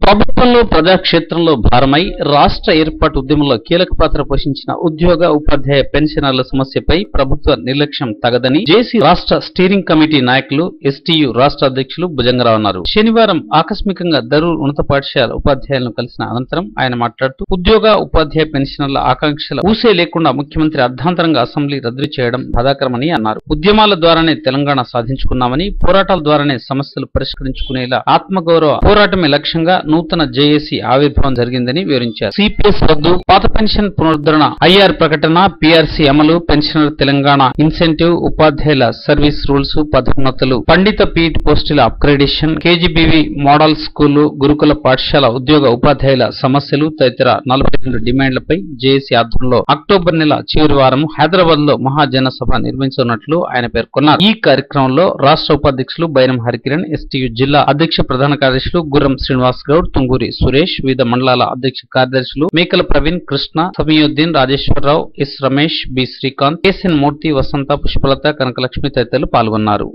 ప్రభుత్వంలో ప్రజాక్షేత్రంలో భారమై రాష్ట్ర ఏర్పాటు ఉద్యమంలో కీలక పాత్ర పోషించిన ఉద్యోగ ఉపాధ్యాయ పెన్షనర్ల సమస్యపై ప్రభుత్వ నిర్లక్ష్యం తగదని జేసీ రాష్ట్ర స్టీరింగ్ కమిటీ నాయకులు ఎస్టీయు రాష్ట్ర అధ్యక్షులు భుజంగరావు అన్నారు. శనివారం ఆకస్మికంగా దరూర్ ఉన్నత పాఠశాల ఉపాధ్యాయులను కలిసిన అనంతరం ఆయన మాట్లాడుతూ ఉద్యోగ ఉపాధ్యాయ పెన్షనర్ల ఆకాంక్షల ఊసే లేకుండా ముఖ్యమంత్రి అర్ధాంతరంగా అసెంబ్లీ రద్దు చేయడం బాధాకరమని అన్నారు. ఉద్యమాల ద్వారానే తెలంగాణ సాధించుకున్నామని, పోరాటాల ద్వారానే సమస్యలు పరిష్కరించుకునేలా ఆత్మగౌరవ పోరాటమే లక్ష్యంగా నూతన జేఏసీ ఆవిర్భావం జరిగిందని వివరించారు. సిపిఎస్ రద్దు, పాత పెన్షన్ పునరుద్ధరణ, ఐఆర్ ప్రకటన, పీఆర్సీ అమలు, పెన్షనర్ తెలంగాణ ఇన్సెంటివ్, ఉపాధ్యాయుల సర్వీస్ రూల్స్, పదోన్నతులు, పండిత పీట్ పోస్టుల అప్గ్రేడేషన్, కేజీబీవీ మోడల్ స్కూలు, గురుకుల పాఠశాల ఉద్యోగ ఉపాధ్యాయుల సమస్యలు తదితర 42 డిమాండ్లపై జేఏసీ ఆధ్వర్యంలో అక్టోబర్ నెల చివరి వారం హైదరాబాద్ లో మహాజనసభ నిర్వహించనున్నట్లు ఆయన పేర్కొన్నారు. ఈ కార్యక్రమంలో రాష్ట్ర ఉపాధ్యక్షులు బైరం హరికిరణ్, ఎస్టీయు జిల్లా అధ్యక్ష ప్రధాన కార్యదర్శులు గుర్రం శ్రీనివాస్ గౌడ్, తుంగూరి సురేష్, వివిధ మండలాల అధ్యక్ష కార్యదర్శులు Mekala Praveen, Krishna, Samiuddin, Rajeswararao, S Ramesh, B Srikanth, KSN Murthy, Vasantha, Pushpalatha, Kanakalakshmi తదితరులు పాల్గొన్నారు.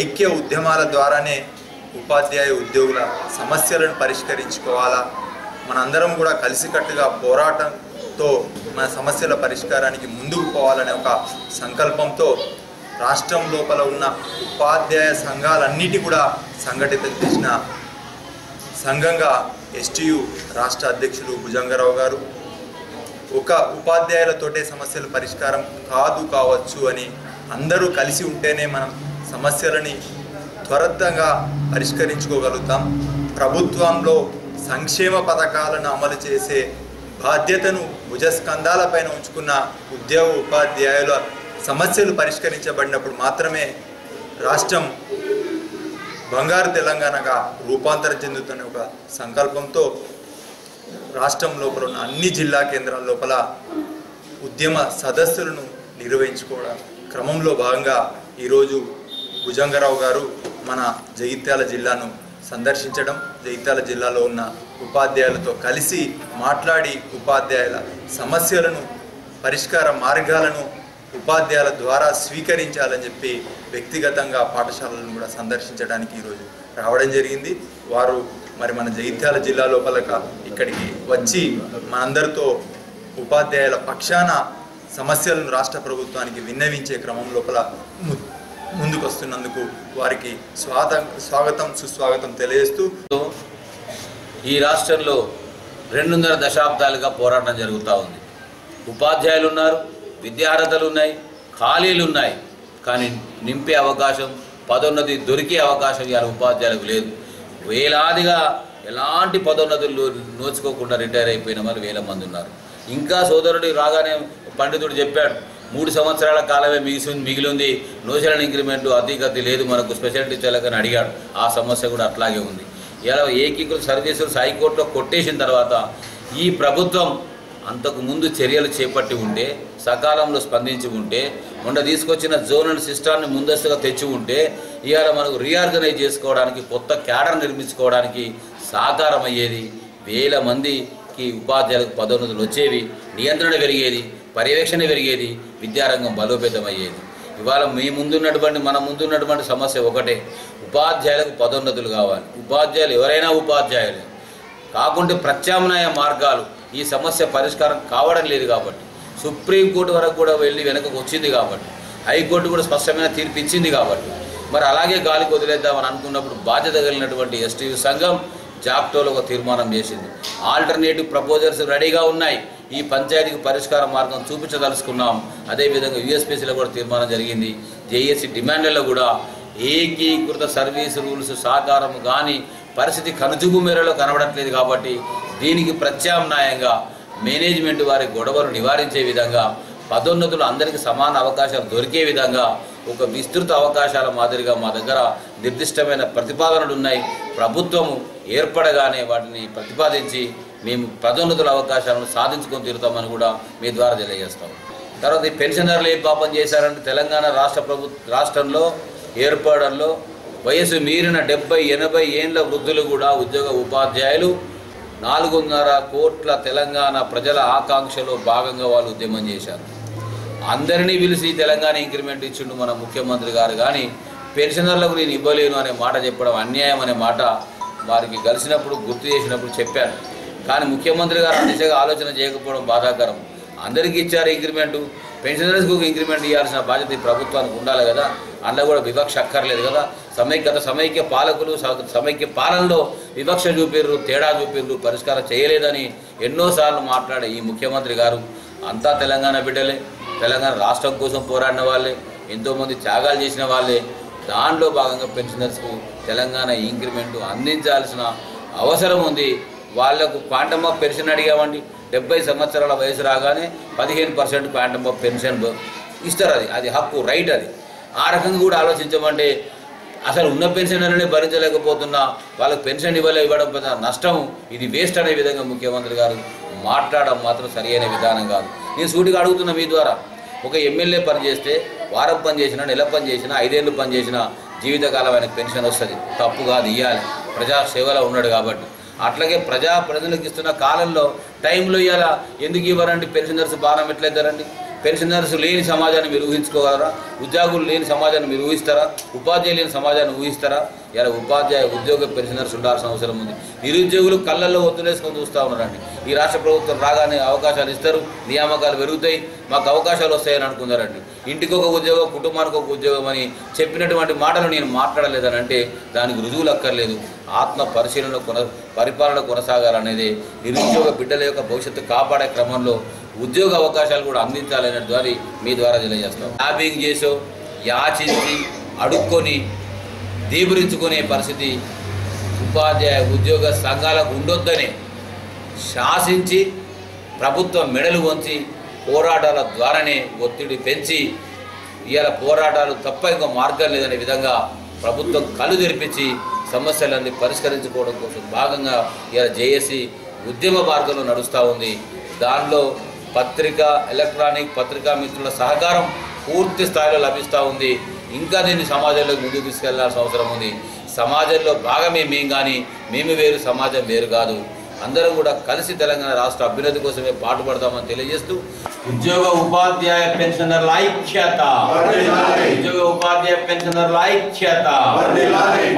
ఐక్య ఉద్యమాల ద్వారానే ఉపాధ్యాయ ఉద్యోగుల సమస్యలను పరిష్కరించుకోవాలా, మనందరం కూడా కలిసికట్టుగా పోరాటంతో మన సమస్యల పరిష్కారానికి ముందుకు పోవాలనే ఒక సంకల్పంతో రాష్ట్రం లోపల ఉన్న ఉపాధ్యాయ సంఘాలన్నిటి కూడా సంఘటితం చేసిన సంఘంగా ఎస్టీయు రాష్ట్ర అధ్యక్షులు భుజంగరావు గారు ఒక ఉపాధ్యాయులతోటే సమస్యల పరిష్కారం కావచ్చు అని అందరూ కలిసి ఉంటేనే మనం సమస్యలని త్వరితంగా పరిష్కరించుకోగలుగుతాం. ప్రభుత్వంలో సంక్షేమ పథకాలను అమలు చేసే బాధ్యతను భుజస్కంధాలపైన ఉంచుకున్న ఉద్యోగ ఉపాధ్యాయుల సమస్యలు పరిష్కరించబడినప్పుడు మాత్రమే రాష్ట్రం బంగారు తెలంగాణగా రూపాంతరం చెందుతున్న ఒక సంకల్పంతో రాష్ట్రం లోపల ఉన్న అన్ని జిల్లా కేంద్రాల లోపల ఉద్యమ సదస్సులను నిర్వహించుకోవడం క్రమంలో భాగంగా ఈరోజు భుజంగరావు గారు మన జగిత్యాల జిల్లాను సందర్శించడం, జగిత్యాల జిల్లాలో ఉన్న ఉపాధ్యాయులతో కలిసి మాట్లాడి ఉపాధ్యాయుల సమస్యలను, పరిష్కార మార్గాలను ఉపాధ్యాయుల ద్వారా స్వీకరించాలని చెప్పి వ్యక్తిగతంగా పాఠశాలలను కూడా సందర్శించడానికి ఈరోజు రావడం జరిగింది. వారు మరి మన జగిత్యాల జిల్లా లోపలక ఇక్కడికి వచ్చి మనందరితో ఉపాధ్యాయుల పక్షాన సమస్యలను రాష్ట్ర ప్రభుత్వానికి విన్నవించే క్రమం లోపల ముందుకు వస్తున్నందుకు వారికి స్వాగతం సుస్వాగతం తెలియజేస్తూ, ఈ రాష్ట్రంలో 2.5 దశాబ్దాలుగా పోరాటం జరుగుతూ ఉంది. ఉపాధ్యాయులు ఉన్నారు, విద్యార్హతలు ఉన్నాయి, ఖాళీలు ఉన్నాయి, కానీ నింపే అవకాశం, పదోన్నతి దొరికే అవకాశం ఇవాళ ఉపాధ్యాయులకు లేదు. వేలాదిగా ఎలాంటి పదోన్నతులు నోచుకోకుండా రిటైర్ అయిపోయిన వాళ్ళు 1000 మంది ఉన్నారు. ఇంకా సోదరుడు రాగానే పండితుడు చెప్పాడు, 3 సంవత్సరాల కాలమే మిగిలింది, నోషనల్ ఇంక్రిమెంట్ అతిగతి లేదు మనకు, స్పెషల్ టీచర్లకని అడిగాడు. ఆ సమస్య కూడా అట్లాగే ఉంది. ఇలా ఏకీకృత సర్వీసులు హైకోర్టులో కొట్టేసిన తర్వాత ఈ ప్రభుత్వం అంతకు ముందు చర్యలు చేపట్టి ఉంటే, సకాలంలో స్పందించి ఉంటే, మొన్న తీసుకొచ్చిన జోనల్ సిస్టాన్ని ముందస్తుగా తెచ్చి ఉంటే ఇవాళ మనకు రీఆర్గనైజ్ చేసుకోవడానికి, కొత్త క్యాడర్ నిర్మించుకోవడానికి సహకారం అయ్యేది. 1000 మందికి ఉపాధ్యాయులకు పదోన్నతులు వచ్చేవి, నియంత్రణ పెరిగేది, పర్యవేక్షణ పెరిగేది, విద్యారంగం బలోపేతం అయ్యేది. ఇవాళ మన ముందున్నటువంటి సమస్య ఒకటే, ఉపాధ్యాయులకు పదోన్నతులు కావాలి. ఉపాధ్యాయులు ఎవరైనా ఉపాధ్యాయులే కాకుంటే ప్రత్యామ్నాయ మార్గాలు ఈ సమస్య పరిష్కారం కావడం లేదు. కాబట్టి సుప్రీంకోర్టు వరకు కూడా వెళ్ళి వెనకకు వచ్చింది, కాబట్టి హైకోర్టు కూడా స్పష్టమైన తీర్పు ఇచ్చింది. కాబట్టి మరి అలాగే గాలికి వదిలేద్దామని అనుకున్నప్పుడు బాధ్యత కలిగినటువంటి ఎస్టీయు సంఘం జాప్టోలో ఒక తీర్మానం చేసింది. ఆల్టర్నేటివ్ ప్రపోజల్స్ రెడీగా ఉన్నాయి, ఈ పంచాయతీకి పరిష్కార మార్గం చూపించదలుచుకున్నాం. అదేవిధంగా యూఎస్పీసీలో కూడా తీర్మానం జరిగింది. జేఏసీ డిమాండ్లలో కూడా ఏకీకృత సర్వీస్ రూల్స్ సహకారం కానీ పరిస్థితి కనుజుగు మేరలో కనబడట్లేదు. కాబట్టి దీనికి ప్రత్యామ్నాయంగా మేనేజ్మెంట్ వారి గొడవలు నివారించే విధంగా, పదోన్నతులు అందరికీ సమాన అవకాశాలు దొరికే విధంగా ఒక విస్తృత అవకాశాల మాదిరిగా మా దగ్గర నిర్దిష్టమైన ప్రతిపాదనలు ఉన్నాయి. ప్రభుత్వము ఏర్పడగానే వాటిని ప్రతిపాదించి మేము పదోన్నతుల అవకాశాలను సాధించుకొని తీరుతామని కూడా మీ ద్వారా తెలియజేస్తాం. తర్వాత ఈ పెన్షనర్లు ఏం పాపం చేశారంటే, తెలంగాణ రాష్ట్రంలో ఏర్పడంలో వయసు మీరిన 70-80 ఏళ్ల వృద్ధులు కూడా ఉద్యోగ ఉపాధ్యాయులు 4.5 కోట్ల తెలంగాణ ప్రజల ఆకాంక్షలో భాగంగా వాళ్ళు ఉద్యమం చేశారు. అందరినీ పిలిచి తెలంగాణ ఇంక్రిమెంట్ ఇచ్చిండు మన ముఖ్యమంత్రి గారు. కానీ పెన్షనర్లకు నేను ఇవ్వలేను అనే మాట చెప్పడం అన్యాయం అనే మాట వారికి కలిసినప్పుడు గుర్తు చేసినప్పుడు చెప్పాను. కానీ ముఖ్యమంత్రి గారు ఆ దిశగా ఆలోచన చేయకపోవడం బాధాకరం. అందరికీ ఇచ్చారు ఇంక్రిమెంటు, పెన్షనర్స్కి ఒక ఇంక్రిమెంట్ ఇవ్వాల్సిన బాధ్యత ఈ ప్రభుత్వానికి ఉండాలి కదా. అందులో కూడా వివక్ష అక్కర్లేదు కదా. సమైక్య పాలకులు సమైక్య పాలనలో వివక్ష చూపిర్రు, తేడా చూపిర్రు, పరిష్కారం చేయలేదని ఎన్నోసార్లు మాట్లాడే ఈ ముఖ్యమంత్రి గారు అంతా తెలంగాణ బిడ్డలే, తెలంగాణ రాష్ట్రం కోసం పోరాడిన వాళ్ళే, ఎంతోమంది త్యాగాలు చేసిన వాళ్ళే. దాంట్లో భాగంగా పెన్షనర్స్కు తెలంగాణ ఇంక్రిమెంటు అందించాల్సిన అవసరం ఉంది. వాళ్లకు క్వాంటమ్ ఆఫ్ పెన్షన్ అడిగామండి. 70 సంవత్సరాల వయసు రాగానే 15% క్వాంటమ్ ఆఫ్ పెన్షన్ ఇస్తారు. అది హక్కు, రైట్. అది ఆ రకంగా కూడా ఆలోచించమంటే అసలు ఉన్న పెన్షన్ అనేది భరించలేకపోతున్నా వాళ్ళకు పెన్షన్ ఇవ్వడం పెద్ద నష్టం, ఇది వేస్ట్ అనే విధంగా ముఖ్యమంత్రి గారు మాట్లాడడం మాత్రం సరియైన విధానం కాదు. నేను సూటిగా అడుగుతున్నా మీ ద్వారా, ఒక ఎమ్మెల్యే పని చేస్తే వారం పని చేసినా, నెల పని చేసినా, 5 ఏళ్ళు పని చేసినా జీవితకాలం ఆయనకు పెన్షన్ వస్తుంది. తప్పు కాదు, ఇవ్వాలి. ప్రజాసేవలో ఉన్నాడు కాబట్టి. అట్లాగే ప్రజలకు ఇస్తున్న కాలంలో టైంలో ఇవ్వాల. ఎందుకు ఇవ్వరండి? పెన్షనర్స్ భారం ఎట్లయితారండి? పెన్షనర్స్ లేని సమాజాన్ని మీరు ఊహించుకోగలరా? ఉద్యోగులు లేని సమాజాన్ని మీరు ఊహిస్తారా? ఉపాధ్యాయులు లేని సమాజాన్ని ఊహిస్తారా? ఇలా ఉద్యోగ పెన్షనర్స్ ఉండాల్సిన అవసరం ఉంది. నిరుద్యోగులు కళ్ళల్లో ఒత్తులేసుకొని చూస్తూ ఉన్నారండి. ఈ రాష్ట్ర ప్రభుత్వం రాగానే అవకాశాలు ఇస్తారు, నియామకాలు పెరుగుతాయి, మాకు అవకాశాలు వస్తాయని అనుకున్నారండి. ఇంటికి ఒక ఉద్యోగం, కుటుంబానికి ఒక ఉద్యోగం అని చెప్పినటువంటి మాటలు నేను మాట్లాడలేదని అంటే దానికి రుజువులు అక్కర్లేదు. ఆత్మ పరిపాలన కొనసాగాలనేది నిరుద్యోగ బిడ్డల యొక్క భవిష్యత్తు కాపాడే క్రమంలో ఉద్యోగ అవకాశాలు కూడా అందించాలనే ద్వారా మీ ద్వారా తెలియజేస్తాం. ల్యాబింగ్ చేసో, యాచించి, అడుక్కొని, దీపురించుకునే పరిస్థితి ఉపాధ్యాయ ఉద్యోగ సంఘాలకు ఉండొద్దని శాసించి ప్రభుత్వం మెడలు వంచి పోరాటాల ద్వారానే ఒత్తిడి పెంచి ఇవాళ పోరాటాలు తప్ప ఇంకో మార్గం లేదనే విధంగా ప్రభుత్వం కళ్ళు తెరిపించి సమస్యలన్నీ పరిష్కరించుకోవడం కోసం భాగంగా ఇవాళ జేఏసీ ఉద్యమ మార్గంలో నడుస్తూ ఉంది. దానిలో ఎలక్ట్రానిక్ పత్రికా మిత్రుల సహకారం పూర్తి స్థాయిలో లభిస్తూ ఉంది. ఇంకా దీన్ని సమాజంలోకి ముందుకు తీసుకెళ్లాల్సిన అవసరం ఉంది. సమాజంలో భాగమే మేము, కానీ మేము వేరు, సమాజం వేరు కాదు. అందరం కూడా కలిసి తెలంగాణ రాష్ట్ర అభ్యున్నతి కోసమే పాటుపడతామని తెలియజేస్తూ ఉద్యోగ ఉపాధ్యాయ పెన్షనర్ల ఐక్యత, ఉద్యోగ ఉపాధ్యాయ పెన్షనర్ల ఐక్యత.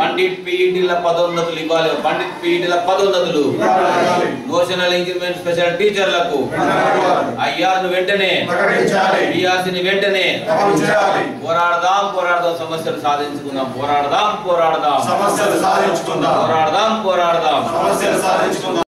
పండిట్ పీఈటీల పదోన్నతులు ఇవ్వాలి, పండిట్ పీఈటీల పదోన్నతులు, నోషనల్ ఇంక్రిమెంట్ స్పెషల్ టీచర్లకు ఐఆర్ను వెంటనే, పిఆర్సీని వెంటనే పోరాడదాం, సమస్యలు సాధించుకుందాం, పోరాడదాం, సమస్యలు సాధించుకుందాం, పోరాడదాం, సమస్యలు సాధించుకుందాం.